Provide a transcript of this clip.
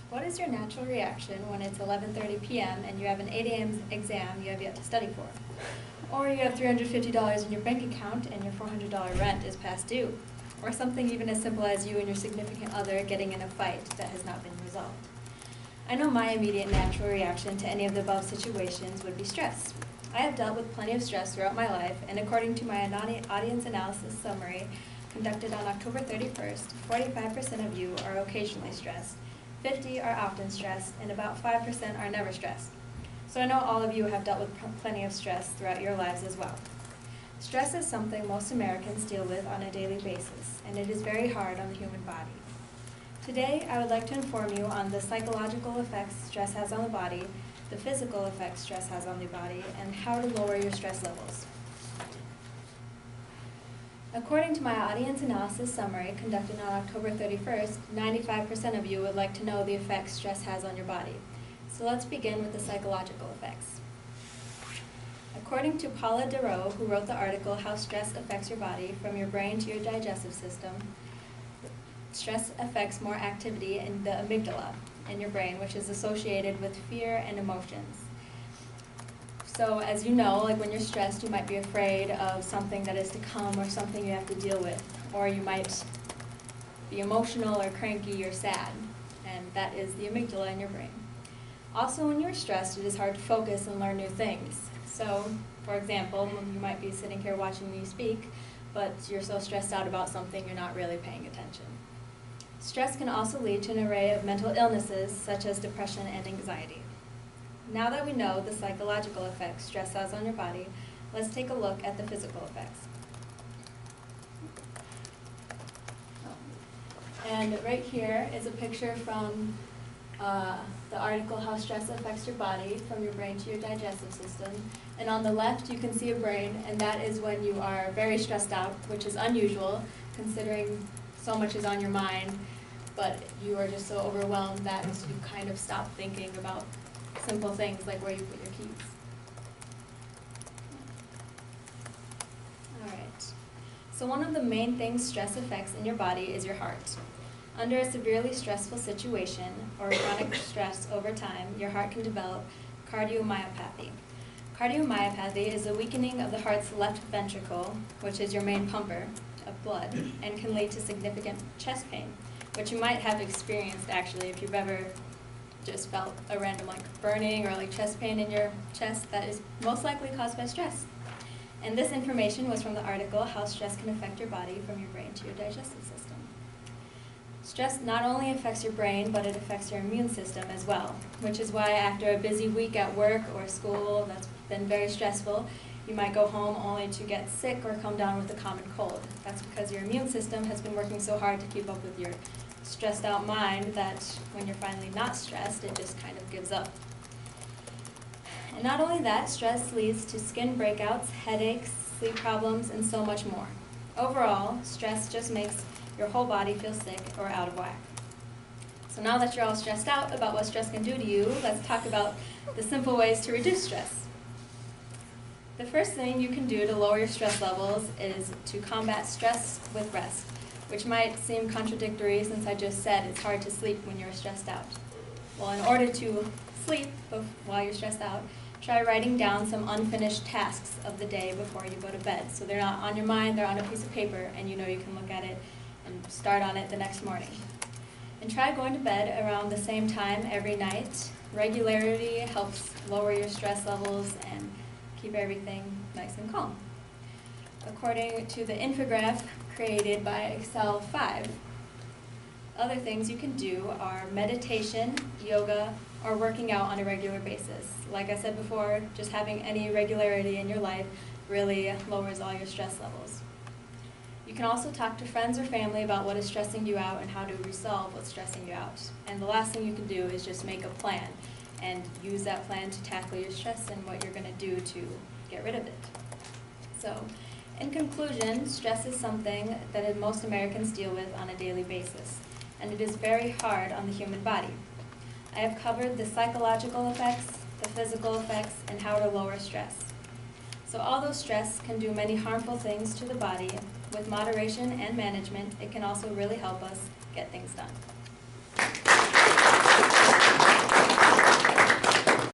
What is your natural reaction when it's 11:30 p.m. and you have an 8 a.m. exam you have yet to study for? Or you have $350 in your bank account and your $400 rent is past due? Or something even as simple as you and your significant other getting in a fight that has not been resolved. I know my immediate natural reaction to any of the above situations would be stress. I have dealt with plenty of stress throughout my life, and according to my audience analysis summary conducted on October 31st, 45% of you are occasionally stressed, 50% are often stressed, and about 5% are never stressed. So I know all of you have dealt with plenty of stress throughout your lives as well. Stress is something most Americans deal with on a daily basis, and it is very hard on the human body. Today, I would like to inform you on the psychological effects stress has on the body, the physical effects stress has on the body, and how to lower your stress levels. According to my audience analysis summary conducted on October 31st, 95% of you would like to know the effects stress has on your body. So let's begin with the psychological effects. According to Paula DeRoe, who wrote the article, How Stress Affects Your Body, From Your Brain to Your Digestive System, stress affects more activity in the amygdala in your brain, which is associated with fear and emotions. So as you know, like when you're stressed, you might be afraid of something that is to come or something you have to deal with, or you might be emotional or cranky or sad, and that is the amygdala in your brain. Also, when you're stressed, it is hard to focus and learn new things. So, for example, you might be sitting here watching me speak, but you're so stressed out about something you're not really paying attention. Stress can also lead to an array of mental illnesses, such as depression and anxiety. Now that we know the psychological effects stress has on your body, let's take a look at the physical effects. And right here is a picture from the article, How Stress Affects Your Body, From Your Brain to Your Digestive System. And on the left, you can see a brain, and that is when you are very stressed out, which is unusual, considering so much is on your mind, but you are just so overwhelmed that you kind of stop thinking about simple things like where you put your keys. All right. So one of the main things stress affects in your body is your heart. Under a severely stressful situation or chronic stress over time, your heart can develop cardiomyopathy. Cardiomyopathy is a weakening of the heart's left ventricle, which is your main pumper of blood, and can lead to significant chest pain, which you might have experienced actually if you've ever just felt a random burning or chest pain in your chest. That is most likely caused by stress. And this information was from the article, How Stress Can Affect Your Body, From Your Brain to Your Digestive System. Stress not only affects your brain, but it affects your immune system as well, which is why after a busy week at work or school that's been very stressful, you might go home only to get sick or come down with a common cold. That's because your immune system has been working so hard to keep up with your stressed out mind that when you're finally not stressed, it just kind of gives up. And not only that, stress leads to skin breakouts, headaches, sleep problems, and so much more. Overall, stress just makes your whole body feel sick or out of whack. So now that you're all stressed out about what stress can do to you, let's talk about the simple ways to reduce stress. The first thing you can do to lower your stress levels is to combat stress with rest, which might seem contradictory since I just said it's hard to sleep when you're stressed out. Well, in order to sleep while you're stressed out, try writing down some unfinished tasks of the day before you go to bed. So they're not on your mind, they're on a piece of paper, and you know you can look at it and start on it the next morning. And try going to bed around the same time every night. Regularity helps lower your stress levels and keep everything nice and calm. According to the infographic created by Excel 5, other things you can do are meditation, yoga, or working out on a regular basis. Like I said before, just having any regularity in your life really lowers all your stress levels. You can also talk to friends or family about what is stressing you out and how to resolve what's stressing you out. And the last thing you can do is just make a plan and use that plan to tackle your stress and what you're going to do to get rid of it. So, in conclusion, stress is something that most Americans deal with on a daily basis, and it is very hard on the human body. I have covered the psychological effects, the physical effects, and how to lower stress. So although stress can do many harmful things to the body, with moderation and management, it can also really help us get things done.